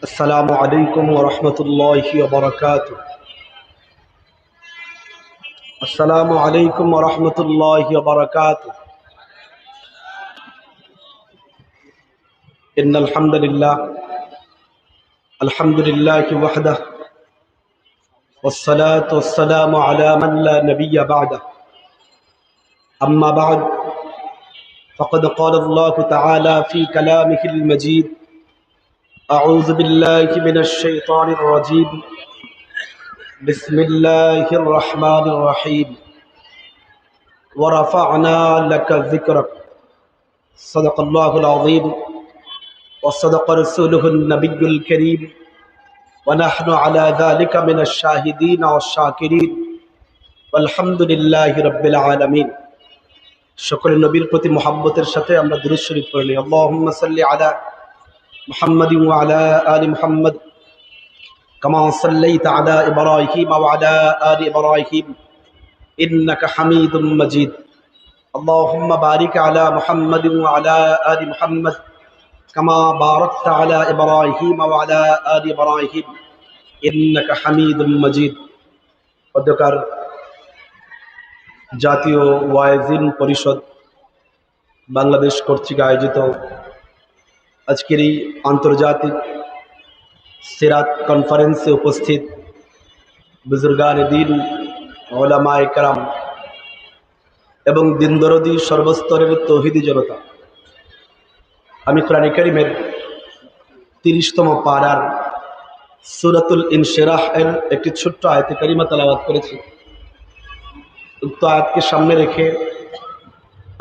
السلام عليكم ورحمة الله وبركاته. السلام عليكم ورحمة الله وبركاته. إن الحمد لله وحده والصلاة والسلام على من لا نبي بعده. أما بعد فقد قال الله تعالى في كلامه المجيد: أعوذ بالله من الشيطان الرجيم. بسم الله الرحمن الرحيم. ورفعنا لك ذكرك. صدق الله العظيم وصدق رسوله النبي الكريم ونحن على ذلك من الشاهدين والشاكرين والحمد لله رب العالمين. সকল নবীর প্রতি মুহাব্বতের সাথে আমরা দুরূদ শরীফ পড়ি। আল্লাহুম্মা সাল্লি আলা মুহাম্মাদিন ওয়া আলা আলি মুহাম্মাদ কামা সাল্লাইতা আলা ইব্রাহিম ওয়া আলা আলি ইব্রাহিম ইন্নাকা হামিদুম মাজিদ। আল্লাহুম্মা বারিক আলা মুহাম্মাদিন ওয়া আলা আলি মুহাম্মাদ কামা বারাকতা আলা ইব্রাহিম ওয়া আলা আলি ইব্রাহিম ইন্নাকা হামিদুম মাজিদ। অধ্যকার জাতীয় ওয়াইজিন পরিষদ বাংলাদেশ কর্তৃক আয়োজিত আজকের এই আন্তর্জাতিক সিরাত কনফারেন্সে উপস্থিত বুজুর্গান দ্বীন, উলামায়ে কেরাম এবং দিনদরদি সর্বস্তরের তৌহিদি জনতা, আমি কোরআনে কারীমের ৩০তম পারার সূরাতুল ইনশিরাহ এর একটি ছোট্ট আয়াতে কারিমা তেলাওয়াত করেছি। উক্ত আয়াতকে সামনে রেখে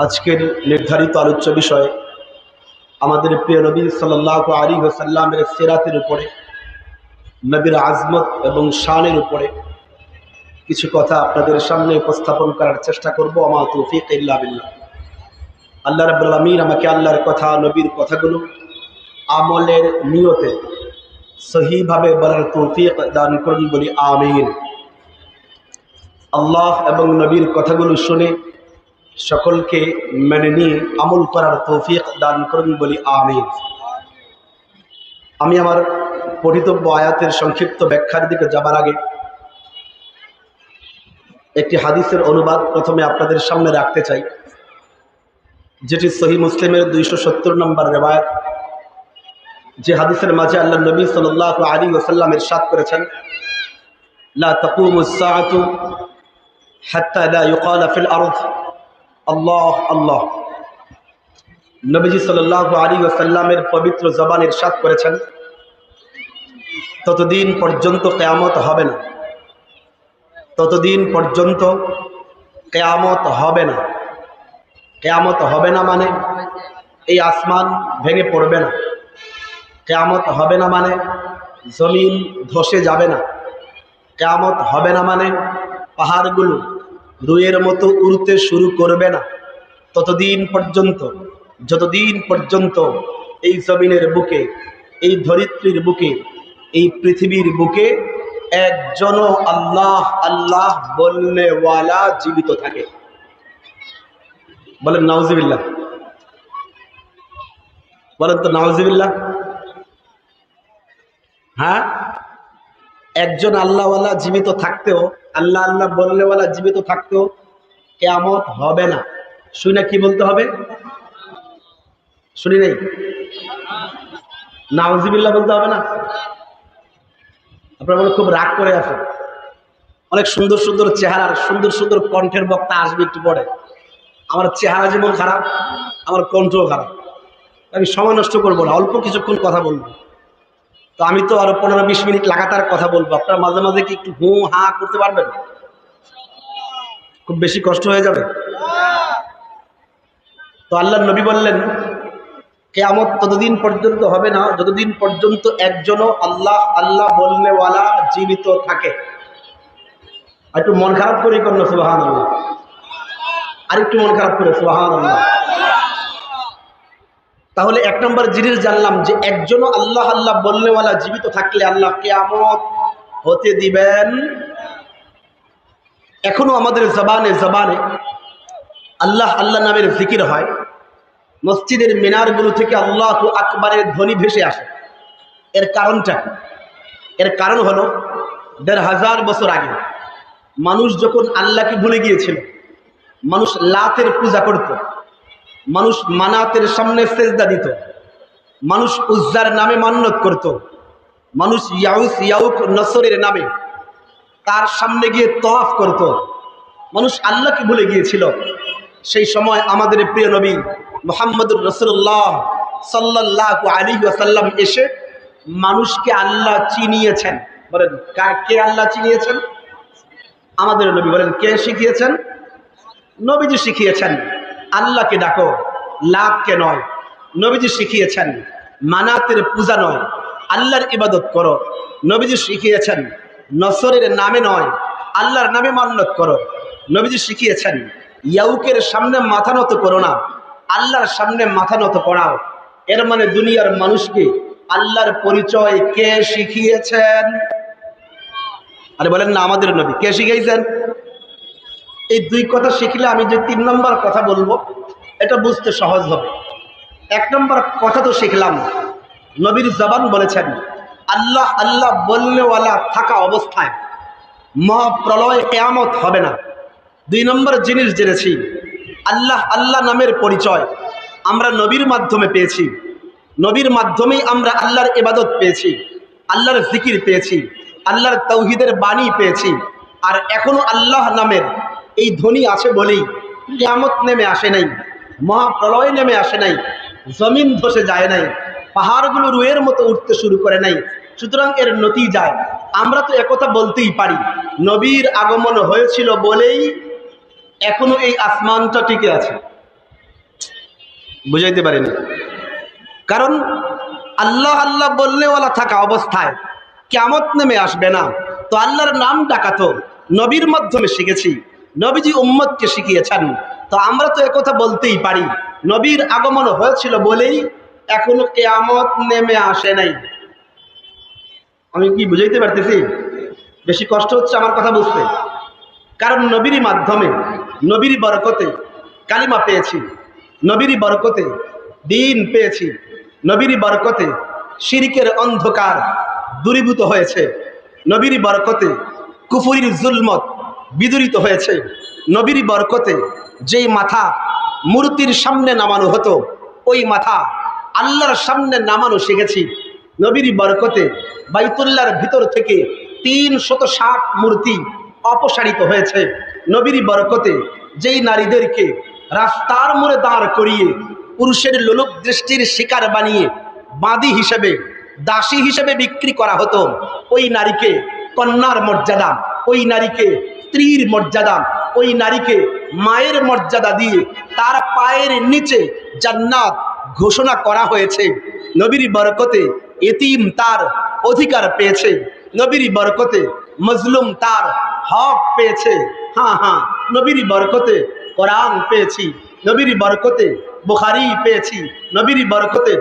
আজকের নির্ধারিত আলোচ্য বিষয় আমাদের প্রিয় নবী সাল্লাল্লাহু আলাইহি ওয়াসাল্লামের সিরাতের উপরে, নবীর আজমত এবং শানের উপরে কিছু কথা আপনাদের সামনে উপস্থাপন করার চেষ্টা করব। আমা তৌফিক ইল্লা বিল্লাহ। আল্লাহ রাব্বুল আলামিন আমাকে আল্লাহর কথা, নবীর কথাগুলো আমলের নিয়তে সহিভাবে বলার তৌফিক দান করুন, বলি আমিন। আল্লাহ এবং নবীর কথাগুলো শুনে সকলকে মেনে নিয়ে আমল করার তৌফিক দান করুন, বলি আমিন। আমি আমার পঠিতব্য আয়াতের সংক্ষিপ্ত ব্যাখ্যার দিকে যাবার আগে একটি হাদিসের অনুবাদ প্রথমে আপনাদের সামনে রাখতে চাই, যেটি সহিহ মুসলিমের 270 নম্বর রিওয়ায়াত। যে হাদিসের মাঝে আল্লাহ নবী সাল্লাল্লাহু আলাইহি ওয়াসাল্লাম ইরশাদ করেছেন, লা তাকুমুস সাআতু হাত্তা লা ইউকালা ফিল আরদ আল্লাহ আল্লাহ। নবীজি সাল্লাল্লাহু আলাইহি ওয়াসাল্লামের পবিত্র জবান ইরশাদ করেছেন, ততদিন পর্যন্ত কিয়ামত হবে না, ততদিন পর্যন্ত কিয়ামত হবে না। কিয়ামত হবে না মানে এই আসমান ভেঙে পড়বে না। কিয়ামত হবে না মানে জমিন ধসে যাবে না। কিয়ামত হবে না মানে পাহাড়গুলো রুইয়ের মতো উড়তে শুরু করবে না। ততদিন পর্যন্ত, যতদিন পর্যন্ত এই জমিনের বুকে, এই ধরিত্রীর বুকে, এই পৃথিবীর বুকে একজনও আল্লাহ আল্লাহ বলনেওয়ালা জীবিত থাকে। বলেন নাউজুবিল্লাহ, বলেন তো নাউজুবিল্লাহ। হ্যাঁ, একজন আল্লাহওয়ালা জীবিত থাকতেও, আল্লাহ আল্লাহ বলনেওয়ালা জীবিত থাকতেও কিয়ামত হবে না। শুনি না, কি বলতে হবে? শুনি নাই, নাউজুবিল্লাহ বলতে হবে না? আপনারা বলে খুব রাগ করে আছেন। অনেক সুন্দর সুন্দর চেহারার, সুন্দর সুন্দর কণ্ঠের বক্তা আসবে একটু পরে। আমার চেহারা যেমন খারাপ, আমার কণ্ঠও খারাপ। আমি সময় নষ্ট করবো না, অল্প কিছুক্ষণ কথা বলবো। তো আমি তো আরো 15-20 মিনিট লাগাতার কথা বলবো। আপনারা মাঝে মাঝে কি একটু হু হা করতে পারবেন? খুব বেশি কষ্ট হয়ে যাবে। তো আল্লাহর নবী বললেন, কিয়ামত ততদিন পর্যন্ত হবে না যতদিন পর্যন্ত একজনও আল্লাহ আল্লাহ বলনেওয়ালা জীবিত থাকে। আর একটু মন খারাপ করে করলো সুবহানাল্লাহ, আর একটু মন খারাপ করে সুবহানাল্লাহ। তাহলে 1 নম্বর জিনিস জানলাম যে একজনও আল্লাহ আল্লাহ বলনেওয়ালা জীবিত থাকলে আল্লাহ কিয়ামত হতে দিবেন। এখনো আমাদের জবানে জবানে আল্লাহ আল্লাহ নামের জিকির হয়। মসজিদের মিনারগুলো থেকে আল্লাহু আকবারের ধ্বনি ভেসে আসে। এর কারণটা কি? এর কারণ হলো ১৫০০ বছর আগে মানুষ যখন আল্লাহকে ভুলে গিয়েছিল, মানুষ লাতের পূজা করত, মানুষ মানাতের সামনে সেজদা দিত, মানুষ উজ্জার নামে মান্নত করত, মানুষ ইয়াউস ইয়াউক নসরের নামে তার সামনে গিয়ে তওয়াফ করত, মানুষ আল্লাহকে ভুলে গিয়েছিল। সেই সময় আমাদের প্রিয় নবী মুহাম্মদুর রাসূলুল্লাহ সাল্লাল্লাহু আলাইহি ওয়াসাল্লাম এসে মানুষকে আল্লাহ চিনিয়েছেন। বলেন কে আল্লাহ চিনিয়েছেন? আমাদের নবী। বলেন কে শিখিয়েছেন? নবীজি শিখিয়েছেন আল্লাহকে ডাকো, লাতকে নয়। নবীজি শিখিয়েছেন মানাতের পূজা নয়, আল্লাহর ইবাদত করো। নবীজি শিখিয়েছেন নসরের নামে নয়, আল্লাহর নামে মান্নত করো। নবীজি শিখিয়েছেন ইয়াউকের সামনে মাথা নত করো না, আল্লাহর সামনে মাথা নত করাও। এর মানে দুনিয়ার মানুষকে আল্লাহর পরিচয় কে শিখিয়েছেন? আরে বলেন না, আমাদের নবী। কে শিখিয়েছেন? এই দুই কথা শিখলে আমি যে ৩ নম্বর কথা বলবো এটা বুঝতে সহজ হবে। ১ নম্বর কথা তো শিখলাম, নবীর জবান বলেছেন আল্লাহ আল্লাহ বলনেওয়ালা থাকা অবস্থায় মহাপ্রলয় কিয়ামত হবে না। ২ নম্বর জিনিস জেনেছি, আল্লাহ আল্লাহ নামের পরিচয় আমরা নবীর মাধ্যমে পেয়েছি। নবীর মাধ্যমেই আমরা আল্লাহর ইবাদত পেয়েছি, আল্লাহর জিকির পেয়েছি, আল্লাহর তাওহীদের বাণী পেয়েছি। আর এখনো আল্লাহ নামের এই ধ্বনি আছে বলেই কিয়ামত নেমে আসে নাই, মহাপ্রলয় নেমে আসে নাই, জমিন ধসে যায় নাই, পাহাড়গুলো রুয়ের মতো উঠতে শুরু করে নাই। সুতরাং এর নতিজায় আমরা তো একথা বলতেই পারি, নবীর আগমন হয়েছিল বলেই এখনো এই আসমানটা টিকে আছে। বুঝাইতে পারিনি? কারণ আল্লাহ আল্লাহ বলনেওয়ালা থাকা অবস্থায় কিয়ামত নেমে আসবে না। তো আল্লাহর নাম ডাকা তো নবীর মাধ্যমে শিখেছি, নবীজি উম্মতকে শিখিয়েছেন। তো আমরা তো একথা বলতেই পারি, নবীর আগমন হয়েছিল বলেই এখনো কিয়ামত নেমে আসে নাই। আমি কি বুঝাইতে পারতেছি? বেশি কষ্ট হচ্ছে আমার কথা বুঝতে। কারণ নবীর মাধ্যমে, নবীর বরকতে কালিমা পেয়েছি, নবীর বরকতে দ্বীন পেয়েছি, নবীর বরকতে শিরকের অন্ধকার দূরীভূত হয়েছে, নবীর বরকতে কুফরির জুলমত বিদূরিত হয়েছে, নবীর বরকতে যেই মাথা মূর্তির সামনে নামানো হতো ওই মাথা আল্লাহর সামনে নামানো শিখেছি। নবীর বরকতে বাইতুল্লাহর ভিতর থেকে ৩৬০ মূর্তি অপসারিত হয়েছে। নবীর বরকতে যেই নারীদেরকে রাস্তার মোড়ে দাঁড় করিয়ে পুরুষের লোলুপ দৃষ্টির শিকার বানিয়ে বাঁদী হিসেবে, দাসী হিসেবে বিক্রি করা হতো, ওই নারীকে কন্যার মর্যাদা, ওই নারীকে স্ত্রীর মর্যাদা, ওই নারীকে মায়ের মর্যাদা দিয়ে তার পায়ের নিচে জান্নাত ঘোষণা করা হয়েছে। নবীর বরকতে এতিম তার অধিকার পেয়েছে, নবীর বরকতে মজলুম তার হক পেয়েছে। হ্যাঁ, নবীর বরকতে কোরআন পেয়েছি, নবীর বরকতে বুখারী পেয়েছি, নবীর বরকতে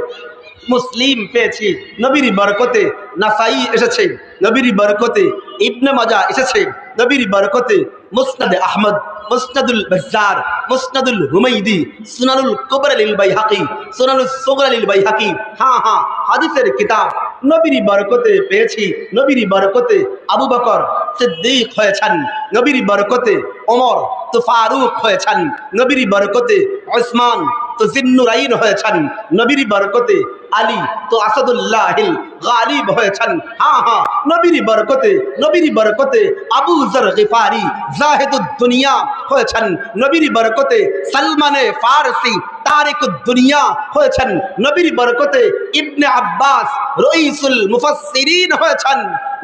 মুসলিম পেয়েছি, নবীর বরকতে নাসাই এসেছে, নবীর বরকতে ইবনে মাজাহ এসেছে, নবীর বরকতে মুসনাদ আহমদ, মুসনাদুল বাজ্জার, মুসনাদুল হুমাইদি, সুনানুল কুবরা লিল বাইহাকি, সুনানুস সুগরা লিল বাইহাকি। হ্যাঁ, হাদিসের কিতাব নবীর বরকতে পেয়েছি। নবীর বরকতে আবু বকর সিদ্দিক হয়েছেন, নবীর বরকতে ওমর তো ফারুক হয়েছেন, নবীর বরকতে উসমান তো জিন্নুরাইন হয়েছেন, নবীর বরকতে আলী তো আসাদুল্লাহিল গালিব হয়েছেন। হ্যাঁ, নবীর বরকতে আবু যর গিফারি জাহিদুদ দুনিয়া হয়েছেন, নবীর বরকতে সালমানে ফারসি তারিকুদ দুনিয়া হয়েছেন, নবীর বরকতে ইবনে আব্বাস রঈসুল মুফাসসিরিন হয়েছেন,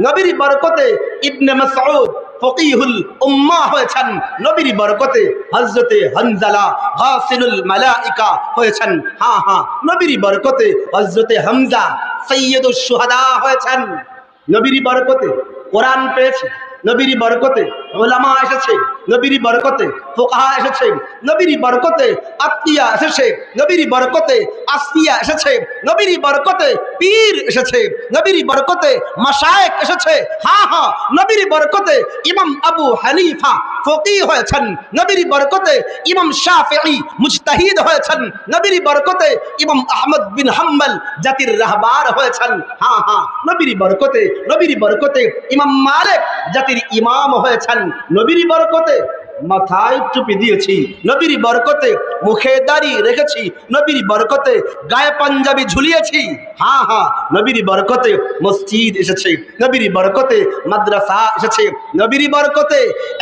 নবীর বরকতে ইবনে মাসউদ ফকিহুল উম্মাহ হয়েছেন, নবীর বরকতে হযরতে হানজালা গাসিলুল মালাইকা হয়েছেন। হ্যাঁ, নবীর বরকতে হযরতে হামজা সাইয়্যিদুশ শুহাদা হয়েছেন। নবীর বরকতে কোরআন পেয়েছি, নবীর বরকতে উলামা এসেছে, নবীর বরকতে ফুকাহা এসেছে, নবীর বরকতে আত্মীয়া এসেছে, নবীর বরকতে আসফিয়া এসেছে, নবীর বরকতে পীর এসেছে, নবীর বরকতে মাশায়েখ এসেছে। হ্যাঁ, নবীর বরকতে ইমাম আবু হানিফা ফকিহ হয়েছেন নবীর বরকতে, ইমাম শাফিঈ মুজতাহিদ হয়েছেন নবীর বরকতে, ইমাম আহমদ বিন হাম্বল জাতির রাহবার হয়েছেন, হ্যাঁ হ্যাঁ নবীর বরকতে, নবীর বরকতে ইমাম মালিক জাতির ইমাম হয়েছেন নবীর বরকতে, মাথায় টুপি দিয়েছি নবীর বরকতে, মুখে দাড়ি রেখেছি নবীর বরকতে, গায়ে পাঞ্জাবি ঝুলিয়েছি, হ্যাঁ হ্যাঁ নবীর বরকতে, মসজিদ এসেছে নবীর বরকতে, মাদ্রাসা এসেছে নবীর বরকতে,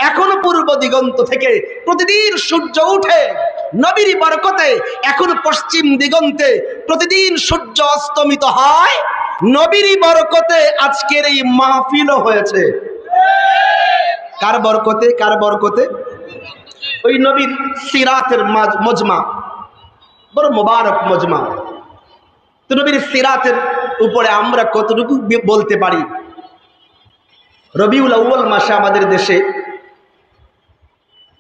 এখন পূর্ব দিগন্ত থেকে প্রতিদিন সূর্য উঠে নবীর বরকতে, এখন পশ্চিম দিগন্তে প্রতিদিন সূর্য অস্তমিত হয় নবীর বরকতে। আজকের এই মাহফিলও হয়েছে কার বরকতে? কার বরকতে? ওই নবীর সিরাতের মজমা, বড় মোবারক মজমা। তো নবীর সিরাতের উপরে আমরা কতটুকু বলতে পারি? রবিউল আউয়াল মাসে আমাদের দেশে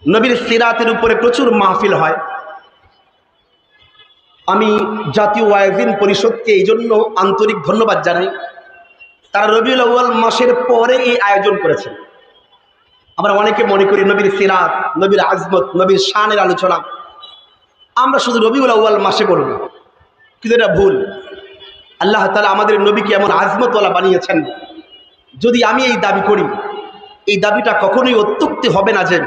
নবীর সিরাতের উপরে প্রচুর মাহফিল হয়। আমি জাতীয় ওয়াইজিন পরিষদকে এই জন্য আন্তরিক ধন্যবাদ জানাই, তারা রবিউল আউয়াল মাসের পরে এই আয়োজন করেছে। আমরা অনেকে মনে করি নবীর সিরাত, নবীর আজমত, নবীর শানের আলোচনা আমরা শুধু রবিউল আউয়াল মাসে করব, কিন্তু এটা ভুল। আল্লাহ তাআলা আমাদের নবীকে এমন আজমতওয়ালা বানিয়েছেন, যদি আমি এই দাবি করি, এই দাবিটা কখনোই অত্যুক্তি হবে না যে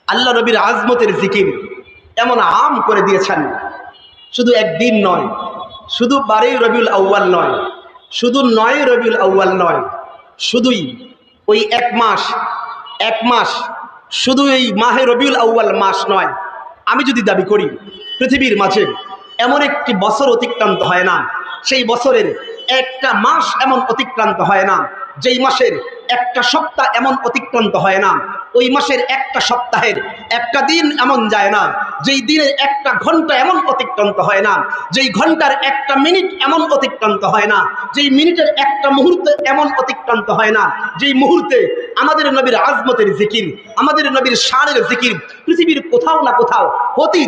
আল্লাহ নবীর আজমতের জিকির এমন আম করে দিয়েছেন। শুধু একদিন নয়, শুধু 12 রবিউল আউয়াল নয়, শুধু 9 রবিউল আউয়াল নয়, শুধুই ওই এক মাস, শুধু এই মাহে রবিউল আউয়াল মাস নয়। আমি যদি দাবি করি পৃথিবীর মাঝে এমন একটি বছর অতিক্রান্ত হয় না, সেই বছরের একটা মাস এমন অতিক্রান্ত হয় না, যেই মাসের একটা সপ্তাহ এমন অতিক্রান্ত হয় না, ওই মাসের একটা সপ্তাহের একটা দিন এমন যায় না, যেই দিনের একটা ঘন্টা এমন অতিক্রান্ত হয় না, যেই ঘন্টার একটা মিনিট এমন অতিক্রান্ত হয় না, যেই মিনিটের একটা মুহূর্ত এমন অতিক্রান্ত হয় না, যেই মুহূর্তে আমাদের নবীর আজমতের জিকির, আমাদের নবীর শানের জিকির পৃথিবীর কোথাও না কোথাও হতেই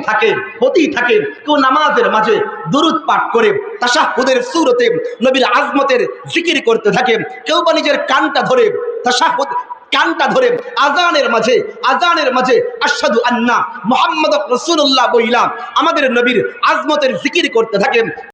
থাকে। কেউ নামাজের মাঝে দুরূদ পাঠ করে তাশাহুদের সূরতে নবীর আজমতের জিকির করতে থাকে, কেউ বা নিজের কানটা ধরে তাশাহুদ আজানের মাঝে আশহাদু আন্না মুহাম্মাদুর রাসূলুল্লাহ বইলা আমাদের নবীর আজমতের জিকির করতে থাকেন।